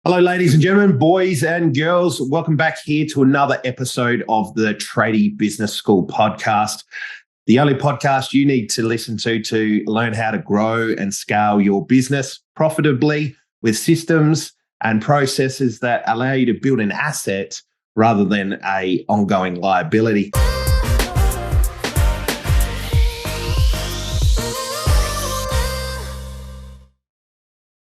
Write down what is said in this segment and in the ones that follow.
Hello, ladies and gentlemen, boys and girls. Welcome back here to another episode of the Tradie Business School podcast, the only podcast you need to listen to learn how to grow and scale your business profitably with systems and processes that allow you to build an asset rather than an ongoing liability.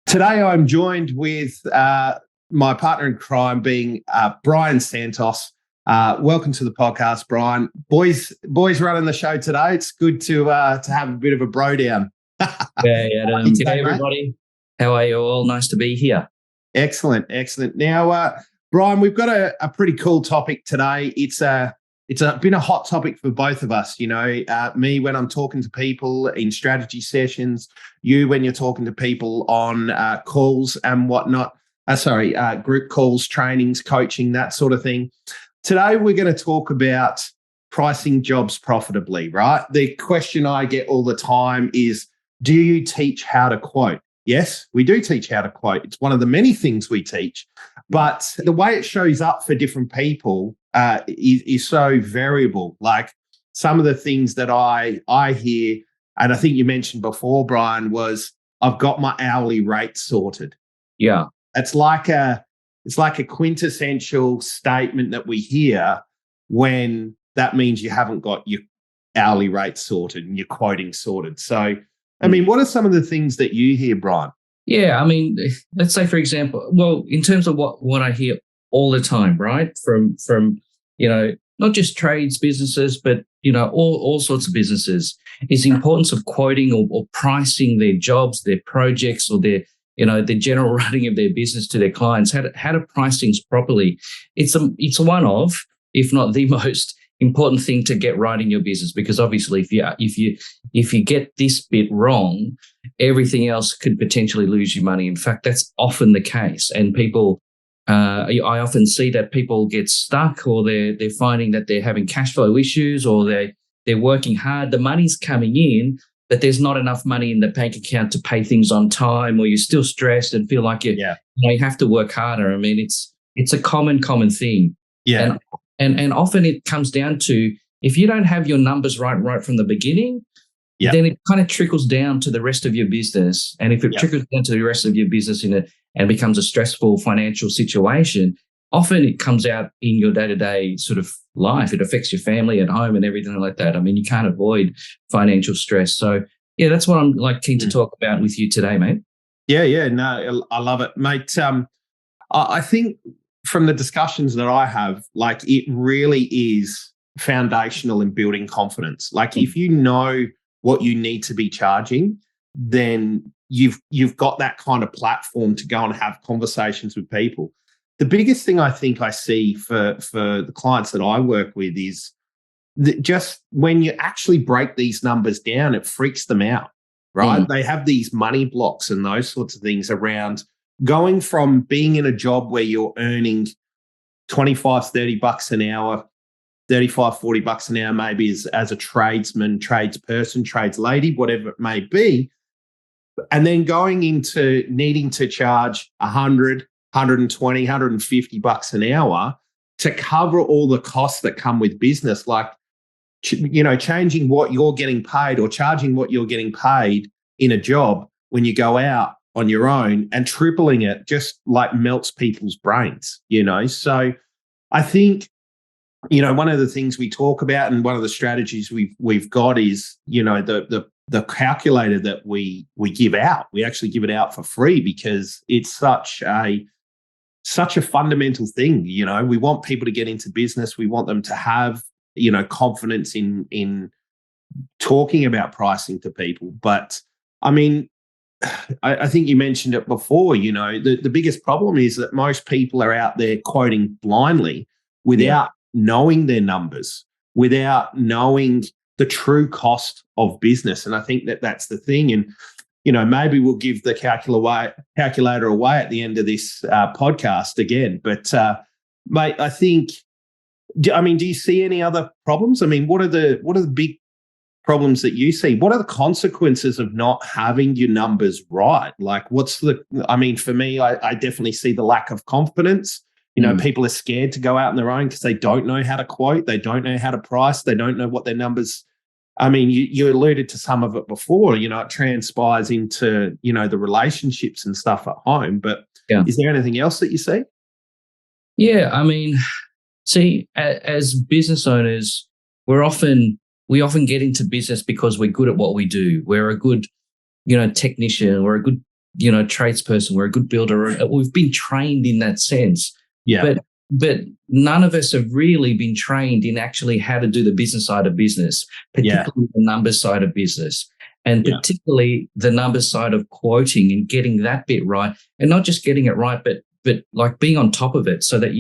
Today, I'm joined with my partner in crime, being Brian Santos. Welcome to the podcast, Brian. Boys running the show today. It's good to have a bit of a bro down. Hey, everybody. How are you all? Nice to be here. Excellent. Now, Brian, we've got a pretty cool topic today. It's been a hot topic for both of us. You know, me when I'm talking to people in strategy sessions, you when you're talking to people on calls and whatnot. Group calls, trainings, coaching, that sort of thing. Today, we're going to talk about pricing jobs profitably, right? The question I get all the time is, do you teach how to quote? Yes, we do teach how to quote. It's one of the many things we teach, but the way it shows up for different people is so variable. Like some of the things that I hear, and I think you mentioned before, Brian, was I've got my hourly rate sorted. Yeah. It's like a quintessential statement that we hear when that means you haven't got your hourly rate sorted and your quoting sorted. So, I mean, what are some of the things that you hear, Brian? Yeah, I mean, let's say, for example, well, in terms of what I hear all the time, right, from not just trades businesses, but all sorts of businesses, is the importance of quoting or pricing their jobs, their projects, or their the general running of their business to their clients. How to price things properly. It's one of, if not the most important thing to get right in your business, because obviously if you get this bit wrong, everything else could potentially lose you money. In fact, that's often the case, and people. I often see that people get stuck, or they're finding that they're having cash flow issues, or they're working hard. The money's coming in, but there's not enough money in the bank account to pay things on time, or you're still stressed and feel like you have to work harder. I mean, it's a common thing. Yeah. And often it comes down to, if you don't have your numbers right from the beginning, then it kind of trickles down to the rest of your business. And if it trickles down to the rest of your business and becomes a stressful financial situation, often it comes out in your day-to-day sort of life. It affects your family at home and everything like that. I mean, you can't avoid financial stress. So, yeah, that's what I'm keen to talk about with you today, mate. Yeah. No, I love it, mate. I think from the discussions that I have, like, it really is foundational in building confidence. Like, if you know what you need to be charging, then you've got that kind of platform to go and have conversations with people. The biggest thing I think I see for the clients that I work with is that just when you actually break these numbers down, it freaks them out, right? They have these money blocks and those sorts of things around going from being in a job where you're earning 25, 30 bucks an hour, 35, 40 bucks an hour, maybe as a tradesman, tradesperson, tradeslady, whatever it may be, and then going into needing to charge 100, 120, 150 bucks an hour to cover all the costs that come with business, like, changing what you're getting paid or charging what you're getting paid in a job when you go out on your own, and tripling it just like melts people's brains, So I think, one of the things we talk about, and one of the strategies we've got is, the calculator that we give out. We actually give it out for free because it's such a fundamental thing. We want people to get into business. We want them to have, confidence in talking about pricing to people. But I mean, I think you mentioned it before, the biggest problem is that most people are out there quoting blindly without knowing their numbers, without knowing the true cost of business. And I think that's the thing. And, maybe we'll give the calculator away at the end of this podcast again. But, mate, I think, do you see any other problems? I mean, what are the big problems that you see? What are the consequences of not having your numbers right? Like, for me, I definitely see the lack of confidence. People are scared to go out on their own because they don't know how to quote. They don't know how to price. They don't know what their numbers. I mean, you alluded to some of it before, it transpires into, the relationships and stuff at home. But is there anything else that you see? Yeah. I mean, see, as business owners, we often get into business because we're good at what we do. We're a good, technician. We're a good, tradesperson. We're a good builder. We've been trained in that sense. Yeah. But none of us have really been trained in actually how to do the business side of business, particularly the numbers side of business, and particularly the numbers side of quoting and getting that bit right, and not just getting it right, but like being on top of it, so that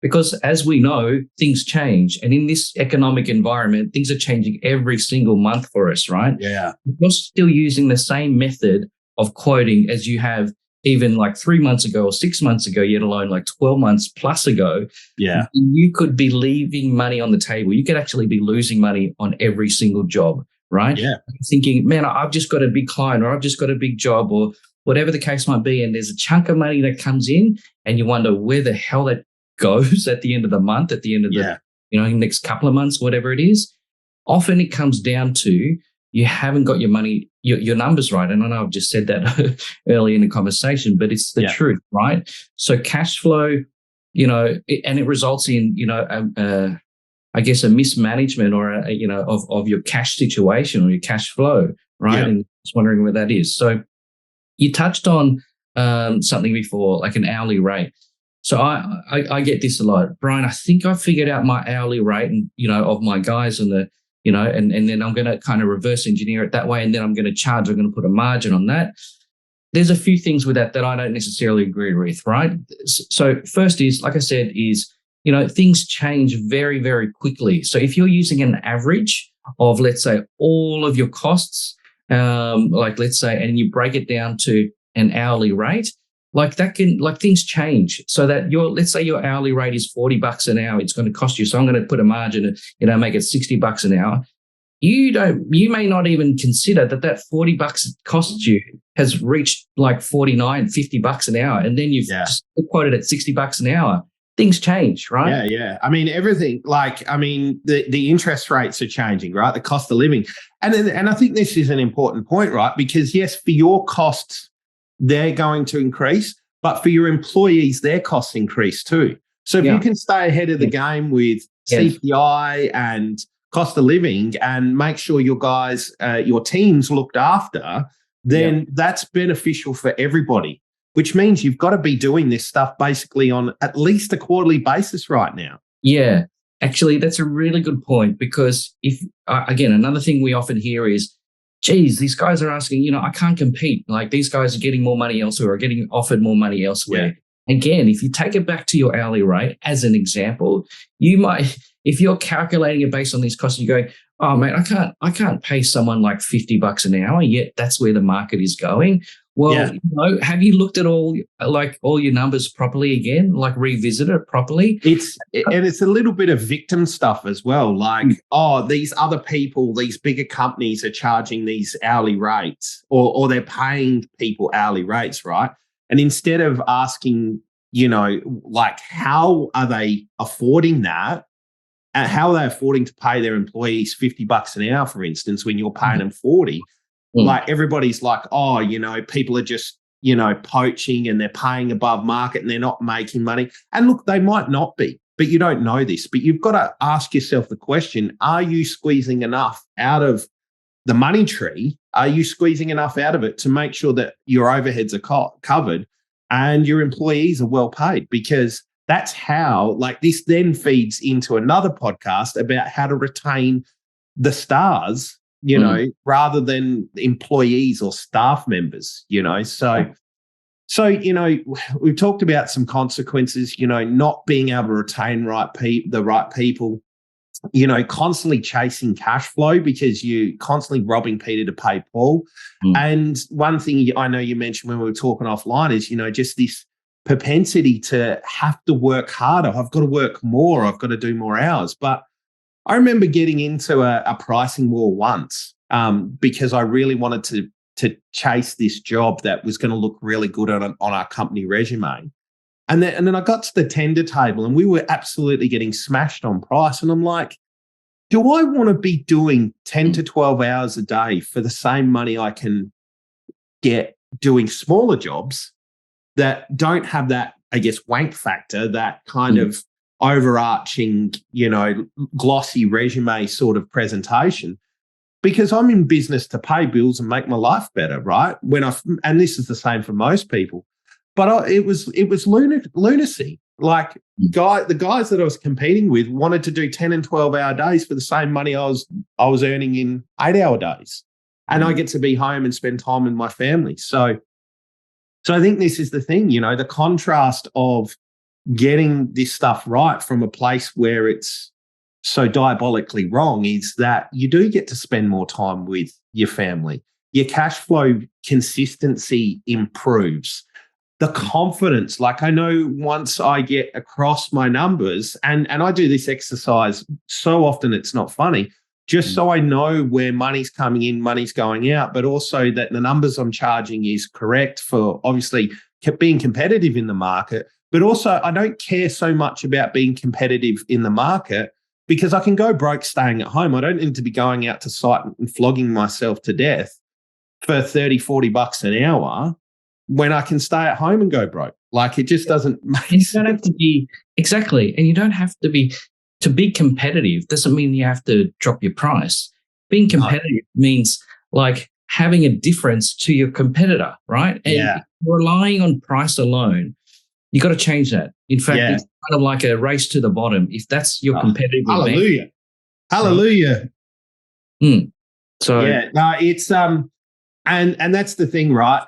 because as we know, things change, and in this economic environment, things are changing every single month for us, right? Yeah, you're still using the same method of quoting as you have even like 3 months ago or 6 months ago, yet alone like 12 months plus ago. Yeah. You could be leaving money on the table. You could actually be losing money on every single job, right? Yeah. Thinking, man, I've just got a big client, or I've just got a big job, or whatever the case might be. And there's a chunk of money that comes in and you wonder where the hell that goes at the end of the month, at the end of the, next couple of months, whatever it is. Often it comes down to you haven't got your money, your numbers right. And I know I've just said that early in the conversation, but it's the truth, right? So cash flow, and it results in, I guess a mismanagement or of your cash situation or your cash flow, right? Yeah. And just wondering where that is. So you touched on something before, like an hourly rate. So I get this a lot, Brian. I think I figured out my hourly rate, and of my guys and the. And then I'm going to kind of reverse engineer it that way. And then I'm going to put a margin on that. There's a few things with that I don't necessarily agree with, right? So first is, like I said, things change very, very quickly. So if you're using an average of, let's say, all of your costs, and you break it down to an hourly rate, things change, so that let's say your hourly rate is $40 an hour. It's going to cost you. So I'm going to put a margin, make it $60 an hour. You may not even consider that $40 it costs you has reached like $49-$50 an hour. And then you've quoted at $60 an hour. Things change, right? Yeah. I mean, everything, the interest rates are changing, right? The cost of living. And I think this is an important point, right? Because yes, for your costs, they're going to increase, but for your employees, their costs increase too. So if you can stay ahead of the game with CPI and cost of living and make sure your guys, your team's looked after, then that's beneficial for everybody, which means you've got to be doing this stuff basically on at least a quarterly basis right now. Yeah, actually, that's a really good point, because again, another thing we often hear is, geez, these guys are asking, I can't compete. Like, these guys are getting more money elsewhere, or getting offered more money elsewhere. Yeah. Again, if you take it back to your hourly rate as an example, you might, if you're calculating it based on these costs, you're going, oh man, I can't pay someone like $50 an hour, yet that's where the market is going. Well, have you looked at all your numbers properly again, like revisit it properly? It's a little bit of victim stuff as well. Like, these other people, these bigger companies are charging these hourly rates, or they're paying people hourly rates, right? And instead of asking, how are they affording that? And how are they affording to pay their employees $50 an hour, for instance, when you're paying them 40? Like, everybody's like, people are just, poaching and they're paying above market and they're not making money. And look, they might not be, but you don't know this. But you've got to ask yourself the question, are you squeezing enough out of the money tree? Are you squeezing enough out of it to make sure that your overheads are covered and your employees are well paid? Because that's how, this then feeds into another podcast about how to retain the stars, rather than employees or staff members, So, we've talked about some consequences, not being able to retain the right people, constantly chasing cash flow because you're constantly robbing Peter to pay Paul. And one thing I know you mentioned when we were talking offline is, just this propensity to have to work harder. I've got to work more. I've got to do more hours. But I remember getting into a pricing war once because I really wanted to chase this job that was going to look really good on our company resume. And then I got to the tender table and we were absolutely getting smashed on price. And I'm like, do I want to be doing 10 to 12 hours a day for the same money I can get doing smaller jobs that don't have that, I guess, wank factor, that kind of overarching, glossy resume sort of presentation? Because I'm in business to pay bills and make my life better, right? And this is the same for most people. But it was lunacy. Like the guys that I was competing with wanted to do 10 and 12-hour days for the same money I was earning in 8-hour days. And I get to be home and spend time with my family. So I think this is the thing, the contrast of getting this stuff right from a place where it's so diabolically wrong is that you do get to spend more time with your family. Your cash flow consistency improves. The confidence, like I know once I get across my numbers, and I do this exercise so often it's not funny, just so I know where money's coming in, money's going out, but also that the numbers I'm charging is correct for obviously being competitive in the market. But also I don't care so much about being competitive in the market because I can go broke staying at home. I don't need to be going out to site and flogging myself to death for 30, 40 bucks an hour when I can stay at home and go broke. Like it just doesn't make sense. You don't have to be, exactly. And you don't have to be competitive doesn't mean you have to drop your price. Being competitive means like having a difference to your competitor, right? And relying on price alone, you got to change that. In fact, it's kind of like a race to the bottom. If that's your competitive hallelujah. Hallelujah. So it's and that's the thing, right?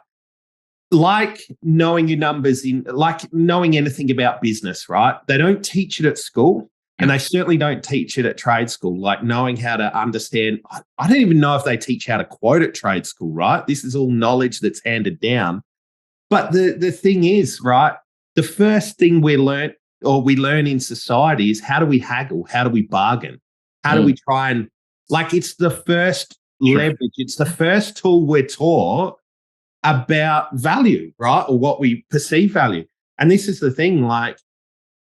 Like knowing your numbers like knowing anything about business, right? They don't teach it at school. And they certainly don't teach it at trade school, like knowing how to understand. I don't even know if they teach how to quote at trade school, right? This is all knowledge that's handed down. But the thing is, right, the first thing we learn in society is how do we haggle? How do we bargain? How do we try and, like, it's the first leverage. It's the first tool we're taught about value, right? Or what we perceive value. And this is the thing, like,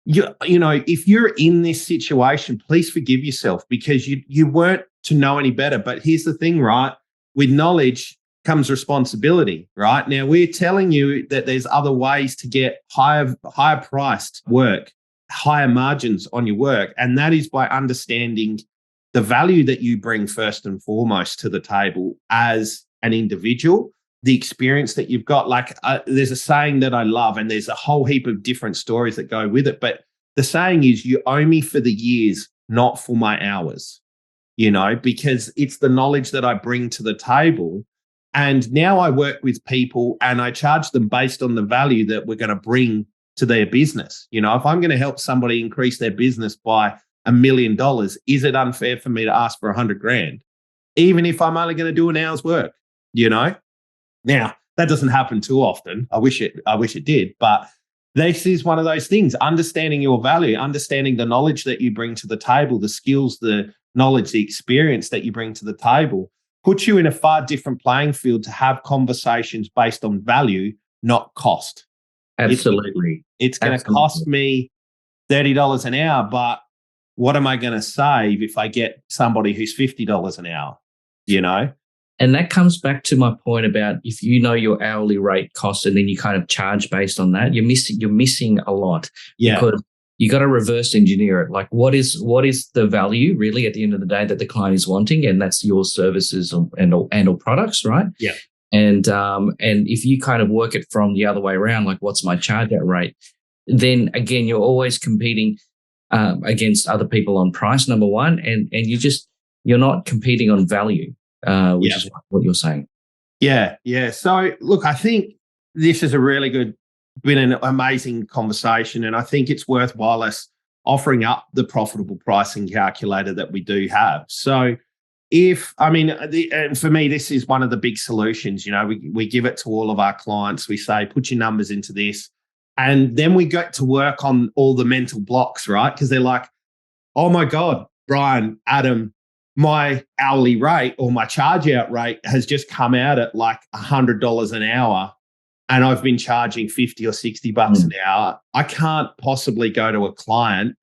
if you're in this situation, please forgive yourself because you weren't to know any better. But here's the thing, right? With knowledge comes responsibility, right? Now we're telling you that there's other ways to get higher priced work, higher margins on your work. And that is by understanding the value that you bring first and foremost to the table as an individual, the experience that you've got. Like there's a saying that I love, and there's a whole heap of different stories that go with it. But the saying is, you owe me for the years, not for my hours, because it's the knowledge that I bring to the table. And now I work with people and I charge them based on the value that we're going to bring to their business. If I'm going to help somebody increase their business by $1 million, is it unfair for me to ask for $100,000, even if I'm only going to do an hour's work? Now, that doesn't happen too often. I wish it did. But this is one of those things, understanding your value, understanding the knowledge that you bring to the table, the skills, the knowledge, the experience that you bring to the table, puts you in a far different playing field to have conversations based on value, not cost. Absolutely. It's going to cost me $30 an hour, but what am I going to save if I get somebody who's $50 an hour, And that comes back to my point about if you know your hourly rate cost and then you kind of charge based on that, you're missing a lot. Because you got to reverse engineer it. Like what is the value really at the end of the day that the client is wanting, and that's your services and products, right? Yeah. And if you kind of work it from the other way around, like what's my charge out rate, then again you're always competing against other people on price, number one, and you're not competing on value. Which is what you're saying. Yeah. So, look, I think this is been an amazing conversation, and I think it's worthwhile us offering up the profitable pricing calculator that we do have. So, and for me, this is one of the big solutions. We give it to all of our clients. We say, put your numbers into this, and then we get to work on all the mental blocks, right? Because they're like, oh my God, Brian, Adam, my hourly rate or my charge out rate has just come out at like $100 an hour, and I've been charging 50 or 60 bucks an hour. I can't possibly go to a client,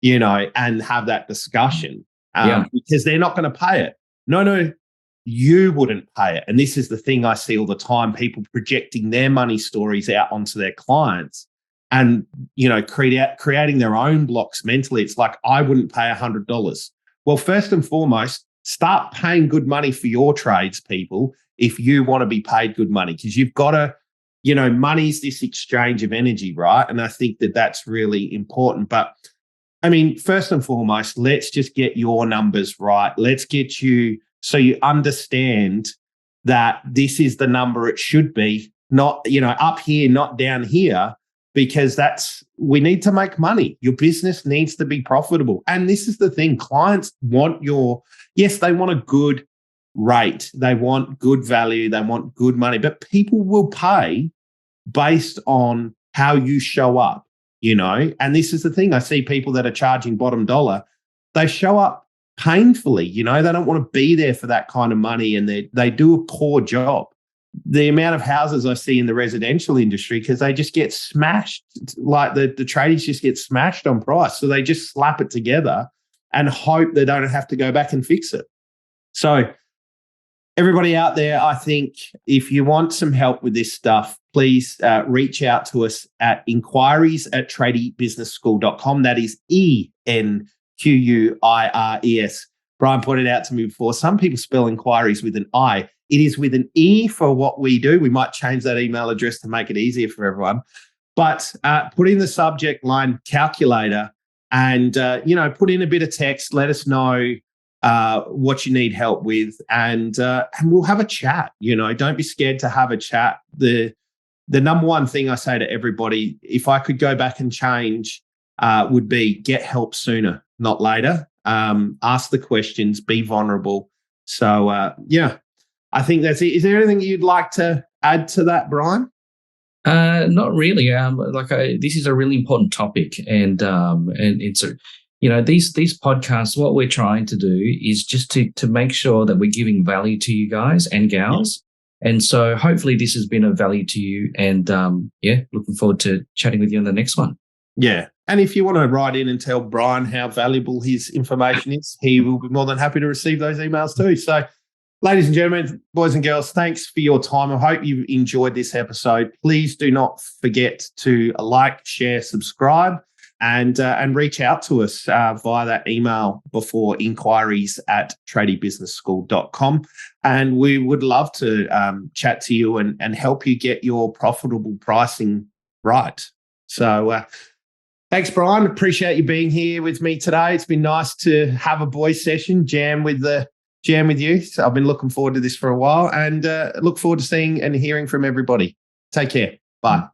and have that discussion because they're not going to pay it. No, you wouldn't pay it. And this is the thing I see all the time, people projecting their money stories out onto their clients and, creating their own blocks mentally. It's like, I wouldn't pay $100. Well, first and foremost, start paying good money for your trades, people, if you want to be paid good money, because you've got to, money's this exchange of energy, right? And I think that that's really important. But I mean, first and foremost, let's just get your numbers right. Let's get you so you understand that this is the number it should be, not, up here, not down here, because we need to make money. Your business needs to be profitable. And this is the thing, clients want they want a good rate. They want good value. They want good money, but people will pay based on how you show up, and this is the thing. I see people that are charging bottom dollar, they show up painfully, they don't want to be there for that kind of money, and they do a poor job. The amount of houses I see in the residential industry, because they just get smashed, like the tradies just get smashed on price. So they just slap it together and hope they don't have to go back and fix it. So everybody out there, I think if you want some help with this stuff, please reach out to us at inquiries@tradiebusinessschool.com. That is ENQUIRES. Brian pointed out to me before, some people spell inquiries with an I. It is with an E for what we do. We might change that email address to make it easier for everyone. But put in the subject line calculator and, put in a bit of text. Let us know what you need help with, and we'll have a chat. Don't be scared to have a chat. The number one thing I say to everybody, if I could go back and change, would be get help sooner, not later. Ask the questions, be vulnerable. So, I think that's it. Is there anything you'd like to add to that, Brian? Not really. This is a really important topic, and it's these podcasts. What we're trying to do is just to make sure that we're giving value to you guys and gals. And so hopefully this has been of value to you, and looking forward to chatting with you on the next one. Yeah. And if you want to write in and tell Brian how valuable his information is, he will be more than happy to receive those emails too. So, ladies and gentlemen, boys and girls, thanks for your time. I hope you enjoyed this episode. Please do not forget to like, share, subscribe, and reach out to us via that email before, inquiries@tradiebusinessschool.com. And we would love to chat to you and help you get your profitable pricing right. So thanks, Brian. Appreciate you being here with me today. It's been nice to have a boys session, jam with you. So I've been looking forward to this for a while, and look forward to seeing and hearing from everybody. Take care. Bye.